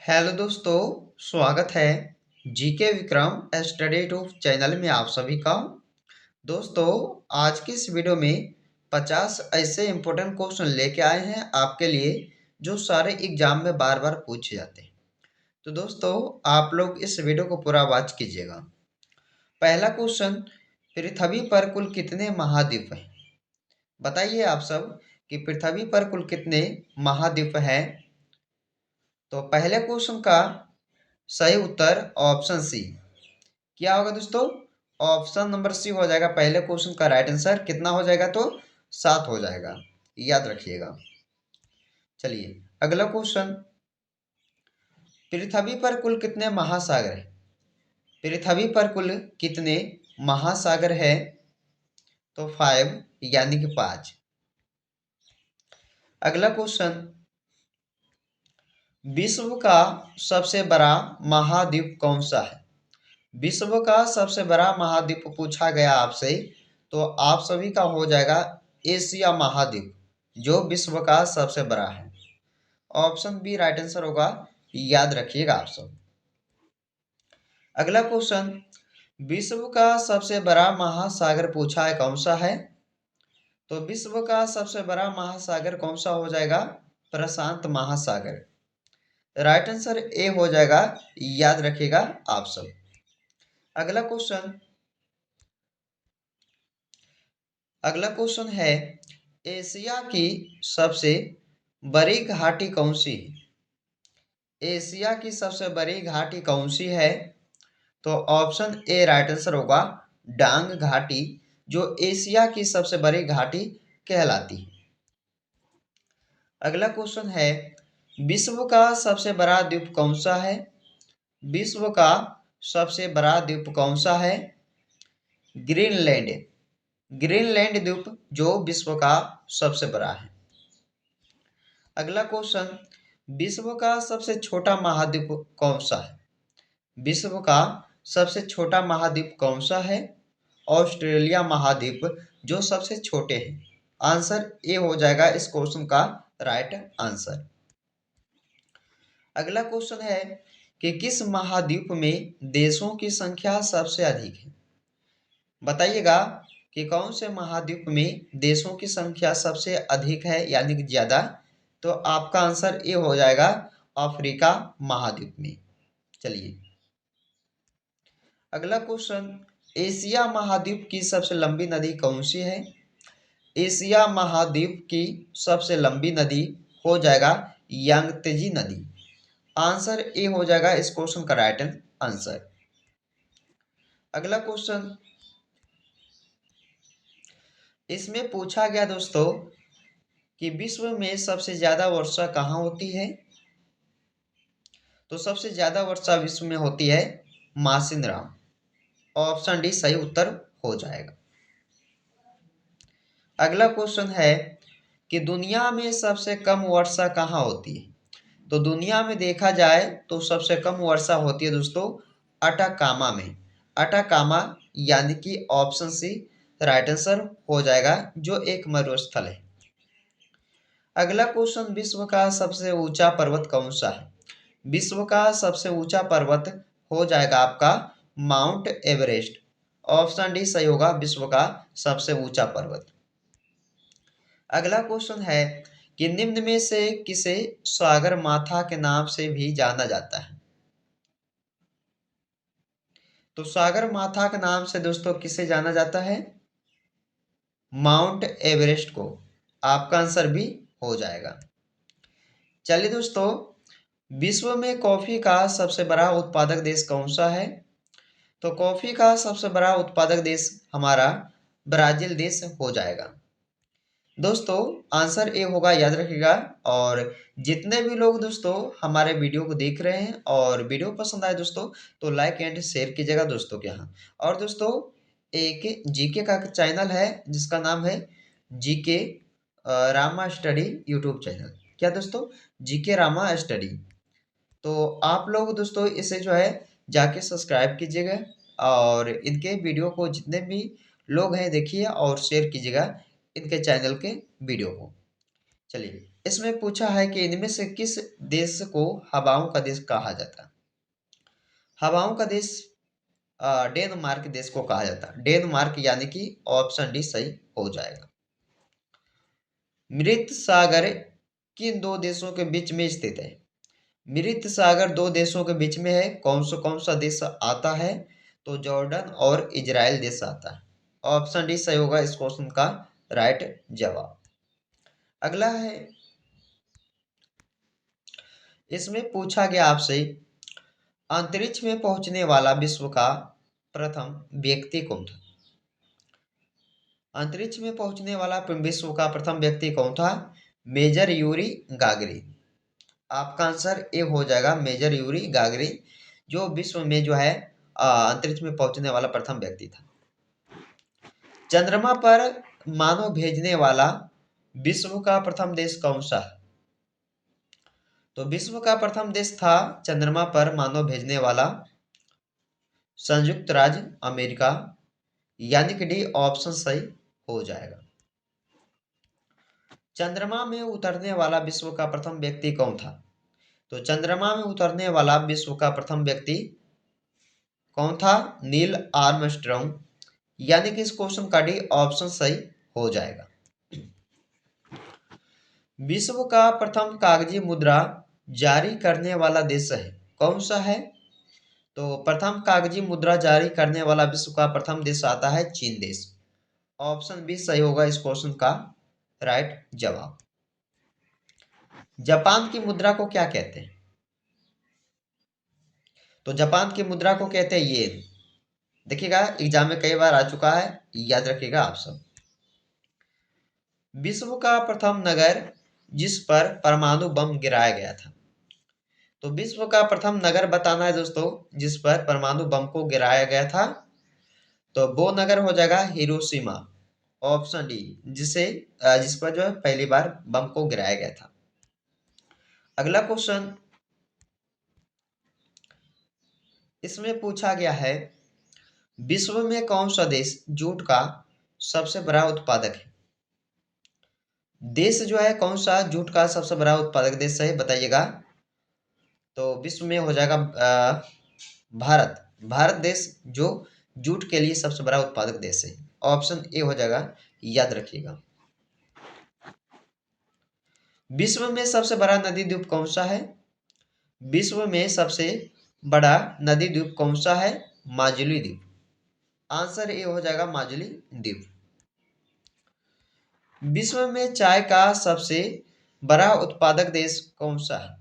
Hello दोस्तों, स्वागत है GK Vikram study tube channel में आप सभी का। दोस्तों, आज की इस वीडियो में 50 ऐसे इंपॉर्टेंट क्वेश्चन लेके आए हैं आपके लिए जो सारे एग्जाम में बार बार पूछे जाते हैं। तो दोस्तों, आप लोग इस वीडियो को पूरा वॉच कीजिएगा। पहला क्वेश्चन, पृथ्वी पर कुल कितने महाद्वीप हैं? बताइए आप सब कि पृथ्वी पर कुल कितने महाद्वीप हैं। तो पहले क्वेश्चन का सही उत्तर ऑप्शन सी क्या होगा दोस्तों? ऑप्शन नंबर सी हो जाएगा पहले क्वेश्चन का राइट आंसर। कितना हो जाएगा? तो 7 हो जाएगा, याद रखिएगा। चलिए अगला क्वेश्चन, पृथ्वी पर कुल कितने महासागर है? पृथ्वी पर कुल कितने महासागर है? तो 5 यानी कि 5। अगला क्वेश्चन, विश्व का सबसे बड़ा महाद्वीप कौन सा है? विश्व का सबसे बड़ा महाद्वीप पूछा गया आपसे, तो आप सभी का हो जाएगा एशिया महाद्वीप, जो विश्व का सबसे बड़ा है। ऑप्शन बी राइट आंसर होगा, याद रखिएगा आप सब। अगला क्वेश्चन, विश्व का सबसे बड़ा महासागर पूछा है कौन सा है? तो विश्व का सबसे बड़ा महासागर कौन सा हो जाएगा? प्रशांत महासागर। राइट आंसर ए हो जाएगा, याद रखिएगा आप सब। अगला क्वेश्चन, अगला क्वेश्चन है, एशिया की सबसे बड़ी घाटी कौन सी है? एशिया की सबसे बड़ी घाटी कौन सी है? तो ऑप्शन ए राइट आंसर होगा, डांग घाटी, जो एशिया की सबसे बड़ी घाटी कहलाती है। अगला क्वेश्चन है, विश्व का सबसे बड़ा द्वीप कौन सा है? विश्व का सबसे बड़ा द्वीप कौन सा है? ग्रीनलैंड। ग्रीनलैंड द्वीप जो विश्व का सबसे बड़ा है। अगला क्वेश्चन, विश्व का सबसे छोटा महाद्वीप कौन सा है? विश्व का सबसे छोटा महाद्वीप कौन सा है? ऑस्ट्रेलिया महाद्वीप, जो सबसे छोटे हैं। आंसर ए हो जाएगा इस क्वेश्चन का राइट आंसर। अगला क्वेश्चन है कि किस महाद्वीप में देशों की संख्या सबसे अधिक है? बताइएगा कि कौन से महाद्वीप में देशों की संख्या सबसे अधिक है यानी कि ज्यादा। तो आपका आंसर ए हो जाएगा, अफ्रीका महाद्वीप में। चलिए अगला क्वेश्चन, एशिया महाद्वीप की सबसे लंबी नदी कौन सी है? एशिया महाद्वीप की सबसे लंबी नदी हो जाएगा यांगत्जे नदी। आंसर ए हो जाएगा इस क्वेश्चन का राइट आंसर। अगला क्वेश्चन, इसमें पूछा गया दोस्तों कि विश्व में सबसे ज्यादा वर्षा कहाँ होती है? तो सबसे ज्यादा वर्षा विश्व में होती है मासिनराम। ऑप्शन डी सही उत्तर हो जाएगा। अगला क्वेश्चन है कि दुनिया में सबसे कम वर्षा कहाँ होती है? तो दुनिया में देखा जाए तो सबसे कम वर्षा होती है दोस्तों अटाकामा में। अटाकामा यानी कि ऑप्शन सी राइट आंसर हो जाएगा, जो एक मरुस्थल है। अगला क्वेश्चन, विश्व का सबसे ऊंचा पर्वत कौन सा है? विश्व का सबसे ऊंचा पर्वत हो जाएगा आपका माउंट एवरेस्ट। ऑप्शन डी सही होगा, विश्व का सबसे ऊंचा पर्वत। अगला क्वेश्चन है कि निम्न में से किसे सागर माथा के नाम से भी जाना जाता है? तो सागर माथा के नाम से दोस्तों किसे जाना जाता है? माउंट एवरेस्ट को। आपका आंसर भी हो जाएगा। चलिए दोस्तों, विश्व में कॉफी का सबसे बड़ा उत्पादक देश कौन सा है? तो कॉफी का सबसे बड़ा उत्पादक देश हमारा ब्राजील देश हो जाएगा। दोस्तों आंसर ए होगा, याद रखिएगा। और जितने भी लोग दोस्तों हमारे वीडियो को देख रहे हैं और वीडियो पसंद आए दोस्तों, तो लाइक एंड शेयर कीजिएगा दोस्तों के यहाँ। और दोस्तों, एक जीके का चैनल है जिसका नाम है GK Rama study YouTube channel. क्या दोस्तों? GK Rama study. तो आप लोग दोस्तों इसे जो है जाके सब्सक्राइब कीजिएगा और इनके वीडियो को जितने भी लोग हैं देखिए और शेयर कीजिएगा इनके चैनल के वीडियो को। चलिए, इसमें पूछा है कि इनमें से किस देश को हवाओं का देश कहा जाता है। हवाओं का देश डेनमार्क देश को कहा जाता है। डेनमार्क यानी कि ऑप्शन डी सही हो जाएगा। मृत सागर किन दो देशों के बीच में स्थित है? मृत सागर दो देशों के बीच में है। कौन सा देश आता है? तो जॉर्डन और इजराइल देश आता है। ऑप्शन डी सही होगा इस क्वेश्चन का राइट जवाब। अगला है, इसमें पूछा गया आपसे अंतरिक्ष में पहुंचने वाला विश्व का प्रथम व्यक्ति कौन था? अंतरिक्ष में पहुंचने वाला विश्व का प्रथम व्यक्ति कौन था? Major Yuri Gagarin. आपका आंसर ए हो जाएगा, मेजर यूरी गागरिन, जो विश्व में जो है अंतरिक्ष में पहुंचने वाला प्रथम व्यक्ति था। चंद्रमा पर मानव भेजने वाला विश्व का प्रथम देश कौन सा है? तो विश्व का प्रथम देश था चंद्रमा पर मानव भेजने वाला संयुक्त राज्य अमेरिका, यानी कि डी ऑप्शन सही हो जाएगा। चंद्रमा में उतरने वाला विश्व का प्रथम व्यक्ति कौन था? तो चंद्रमा में उतरने वाला विश्व का प्रथम व्यक्ति कौन था? नील आर्मस्ट्रॉन्ग, यानी कि इस क्वेश्चन का डी ऑप्शन सही हो जाएगा। विश्व का प्रथम कागजी मुद्रा जारी करने वाला देश है कौन सा है? तो प्रथम कागजी मुद्रा जारी करने वाला विश्व का प्रथम देश आता है चीन देश। ऑप्शन बी सही होगा इस क्वेश्चन का राइट जवाब। जापान की मुद्रा को क्या कहते हैं? तो जापान की मुद्रा को कहते हैं येन। देखिएगा, एग्जाम में कई बार आ चुका है, याद रखिएगा आप सब। विश्व का प्रथम नगर जिस पर परमाणु बम गिराया गया था। तो विश्व का प्रथम नगर बताना है दोस्तों जिस पर परमाणु बम को गिराया गया था। तो वो नगर हो जाएगा हिरोशिमा। ऑप्शन डी, जिस पर जो है पहली बार बम को गिराया गया था। अगला क्वेश्चन, इसमें पूछा गया है विश्व में कौन सा देश जूट का सबसे बड़ा उत्पादक है? देश जो है कौन सा जूट का सबसे बड़ा उत्पादक देश है बताइएगा। तो विश्व में हो जाएगा भारत। भारत देश जो जूट के लिए सबसे बड़ा उत्पादक देश है। ऑप्शन ए हो जाएगा, याद रखिएगा। विश्व में सबसे बड़ा नदी द्वीप कौन सा है? विश्व में सबसे बड़ा नदी द्वीप कौन सा है? माजुली द्वीप। आंसर ए हो जाएगा, माजुली द्वीप। विश्व में चाय का सबसे बड़ा उत्पादक देश कौन सा है?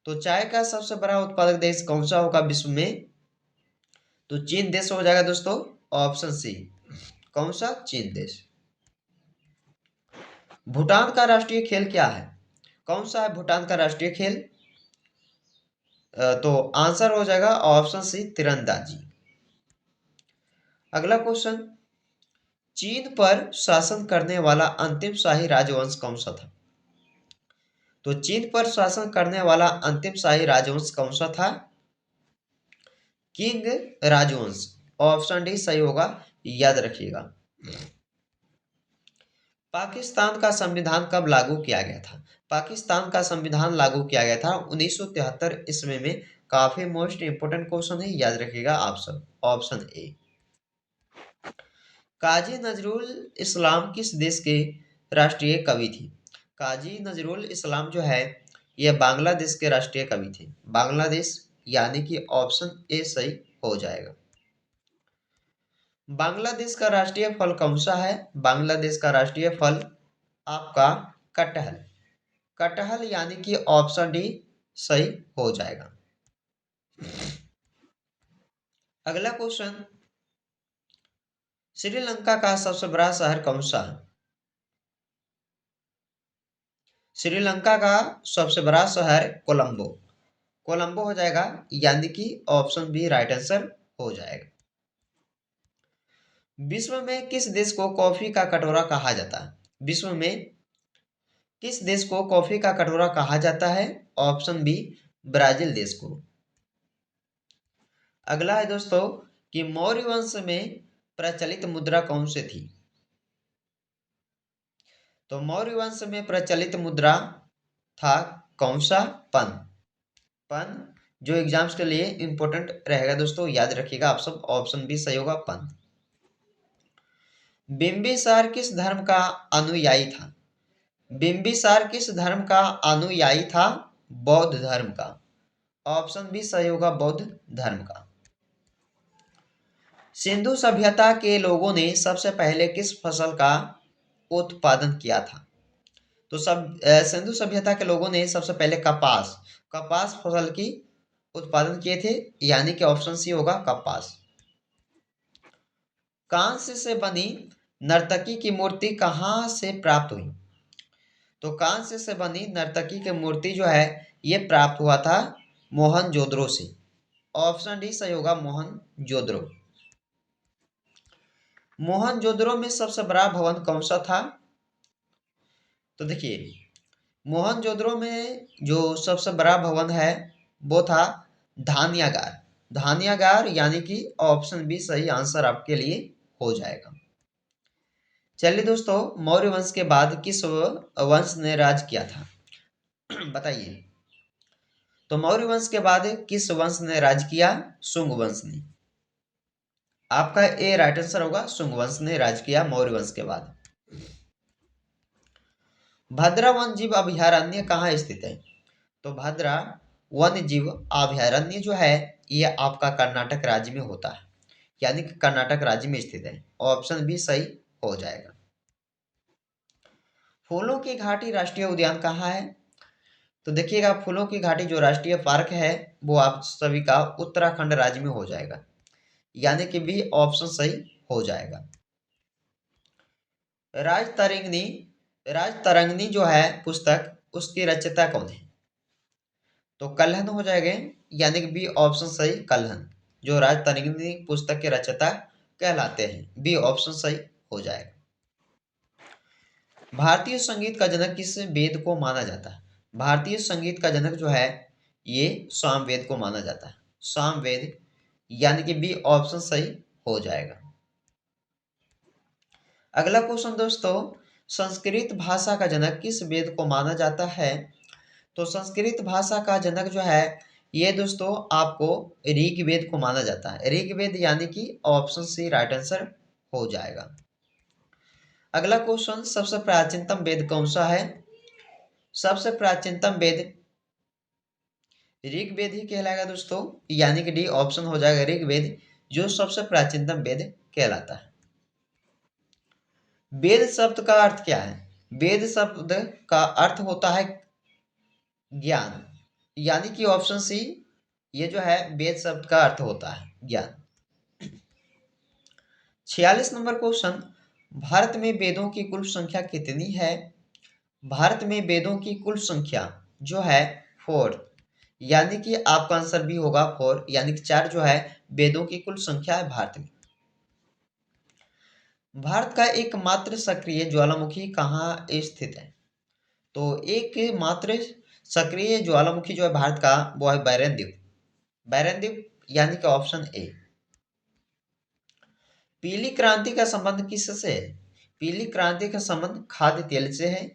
तो चाय का सबसे बड़ा उत्पादक देश कौन सा होगा विश्व में? तो चीन देश हो जाएगा दोस्तों। ऑप्शन सी, कौन सा? चीन देश। भूटान का राष्ट्रीय खेल क्या है? कौन सा है भूटान का राष्ट्रीय खेल? तो आंसर हो जाएगा ऑप्शन सी, तीरंदाजी। अगला क्वेश्चन, चीन पर शासन करने वाला अंतिम शाही राजवंश कौन सा था? तो चीन पर शासन करने वाला अंतिम शाही राजवंश कौन सा था? किंग राजवंश। ऑप्शन डी सही होगा, याद रखिएगा। पाकिस्तान का संविधान कब लागू किया गया था? पाकिस्तान का संविधान लागू किया गया था 1973 ईस्वी में। काफी मोस्ट इंपोर्टेंट क्वेश्चन है, याद रखिएगा आप सब। Option A. काजी नजरुल इस्लाम किस देश के राष्ट्रीय कवि थे? काजी नजरुल इस्लाम जो है यह बांग्लादेश के राष्ट्रीय कवि थे। बांग्लादेश, यानी कि ऑप्शन ए सही हो जाएगा। बांग्लादेश का राष्ट्रीय फल कौन सा है? बांग्लादेश का राष्ट्रीय फल आपका कटहल। कटहल, यानी कि ऑप्शन डी सही हो जाएगा। अगला क्वेश्चन, श्रीलंका का सबसे बड़ा शहर कौन सा है? श्रीलंका का सबसे बड़ा शहर कोलंबो। कोलंबो हो जाएगा, यानी कि ऑप्शन बी राइट आंसर हो जाएगा। विश्व में किस देश को कॉफी का कटोरा कहा जाता है? विश्व में किस देश को कॉफी का कटोरा कहा जाता है? ऑप्शन बी, ब्राजील देश को। अगला है दोस्तों कि मौर्य वंश में प्रचलित मुद्रा कौन सी थी? तो मौर्य वंश में प्रचलित मुद्रा था कौन सा? पन। पन जो एग्जाम्स के लिए इंपॉर्टेंट रहेगा दोस्तों, याद रखिएगा आप सब। ऑप्शन बी सही होगा, पन। बिंबिसार किस धर्म का अनुयायी था? बिंबिसार किस धर्म का अनुयायी था? बौद्ध धर्म का। ऑप्शन बी सही होगा, बौद्ध धर्म का। सिंधु सभ्यता के लोगों ने सबसे पहले किस फसल का उत्पादन किया था? तो सिंधु सभ्यता के लोगों ने सबसे पहले कपास कपास फसल की उत्पादन किए थे, यानी कि ऑप्शन सी होगा, कपास। कांस्य से बनी नर्तकी की मूर्ति कहाँ से प्राप्त हुई? तो कांस्य से बनी नर्तकी की मूर्ति जो है ये प्राप्त हुआ था मोहनजोदड़ो से। ऑप्शन डी सही होगा, मोहनजोदड़ो। मोहनजोदड़ो में सबसे बड़ा भवन कौन सा था? तो देखिए, मोहनजोदड़ो में जो सबसे बड़ा भवन है वो था धान्यागार। धान्यागार, यानी कि ऑप्शन बी सही आंसर आपके लिए हो जाएगा। चलिए दोस्तों, मौर्य वंश के बाद किस वंश ने राज किया था? बताइए। तो मौर्य वंश के बाद किस वंश ने राज किया? शुंग वंश ने। आपका ए राइट आंसर होगा, शुंग वंश ने राज किया मौर्य वंश के बाद। भद्रा वन्य जीव अभयारण्य कहाँ स्थित है? तो भद्रा वन्य जीव अभयारण्य जो है ये आपका कर्नाटक राज्य में होता है, यानी कि कर्नाटक राज्य में स्थित है। ऑप्शन बी सही हो जाएगा। फूलों की घाटी राष्ट्रीय उद्यान कहाँ है? तो देखिएगा, फूलों की घाटी जो राष्ट्रीय पार्क है वो आप सभी का उत्तराखंड राज्य में हो जाएगा, यानी कि बी ऑप्शन सही हो जाएगा। राजतरंगिणी राजतरंगिणी जो है पुस्तक, उसकी रचयिता कौन है? तो कल्हन हो जाएगा, यानी कि बी ऑप्शन सही, कल्हन जो राजतरंगिणी पुस्तक के रचयिता कहलाते हैं। बी ऑप्शन सही हो जाएगा। भारतीय संगीत का जनक किस वेद को माना जाता है? भारतीय संगीत का जनक जो है ये सामवेद को माना जाता है, सामवेद, यानी कि बी ऑप्शन सही हो जाएगा। अगला क्वेश्चन दोस्तों, संस्कृत भाषा का जनक किस वेद को माना जाता है? तो संस्कृत भाषा का जनक जो है ये दोस्तों आपको ऋग्वेद को माना जाता है। ऋग्वेद, यानी कि ऑप्शन सी राइट आंसर हो जाएगा। अगला क्वेश्चन, सबसे प्राचीनतम वेद कौन सा है? सबसे प्राचीनतम वेद ऋग्वेद ही कहलाएगा दोस्तों, यानी कि डी ऑप्शन हो जाएगा, ऋग्वेद जो सबसे प्राचीनतम वेद कहलाता है। वेद शब्द का अर्थ क्या है? वेद शब्द का अर्थ होता है ज्ञान, यानी कि ऑप्शन सी ये जो है वेद शब्द का अर्थ होता है ज्ञान। 46 नंबर क्वेश्चन, भारत में वेदों की कुल संख्या कितनी है? भारत में वेदों की कुल संख्या जो है 4, यानी कि आपका आंसर भी होगा 4, यानी कि 4 जो है वेदों की कुल संख्या है भारत में। भारत का एकमात्र सक्रिय ज्वालामुखी कहाँ स्थित है? तो एक मात्र सक्रिय ज्वालामुखी जो है भारत का वो है बैरन द्वीप। बैरन द्वीप, यानी कि ऑप्शन ए। पीली क्रांति का संबंध किससे है? पीली क्रांति का संबंध खाद्य तेल से है,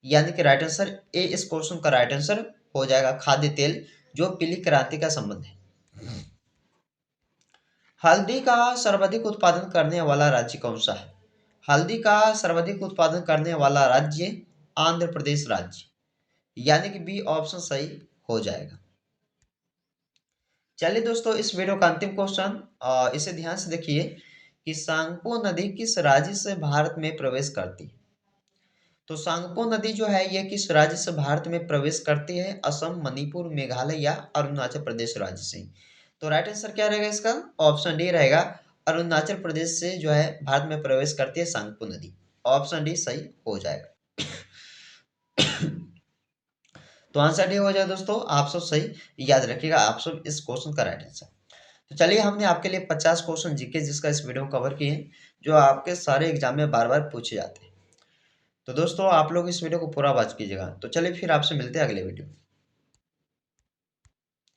यानी कि राइट आंसर ए इस क्वेश्चन का राइट आंसर हो जाएगा, खाद्य तेल जो पीली क्रांति का संबंध है। हल्दी का सर्वाधिक उत्पादन करने वाला राज्य कौन सा है? हल्दी का सर्वाधिक उत्पादन करने वाला राज्य आंध्र प्रदेश राज्य, यानी कि बी ऑप्शन सही हो जाएगा। चलिए दोस्तों, इस वीडियो का अंतिम क्वेश्चन, इसे ध्यान से देखिए कि सांगपो नदी किस राज्य से भारत में प्रवेश करती है? तो सांगपो नदी जो है ये किस राज्य से भारत में प्रवेश करती है? असम, मणिपुर, मेघालय या अरुणाचल प्रदेश राज्य से। तो राइट आंसर क्या रहेगा इसका? ऑप्शन डी रहेगा, अरुणाचल प्रदेश से जो है भारत में प्रवेश करती है सांगपो नदी। ऑप्शन डी सही हो जाएगा। तो आंसर डी हो जाए दोस्तों, आप सब सही याद रखिएगा, आप सब इस क्वेश्चन का राइट आंसर। तो चलिए, हमने आपके लिए 50 क्वेश्चन जीके जिसका इस वीडियो में कवर किए हैं, जो आपके सारे एग्जाम में बार बार पूछे जाते हैं। तो दोस्तों, आप लोग इस वीडियो को पूरा वॉच कीजिएगा। तो चलिए फिर आपसे मिलते हैं अगले वीडियो में।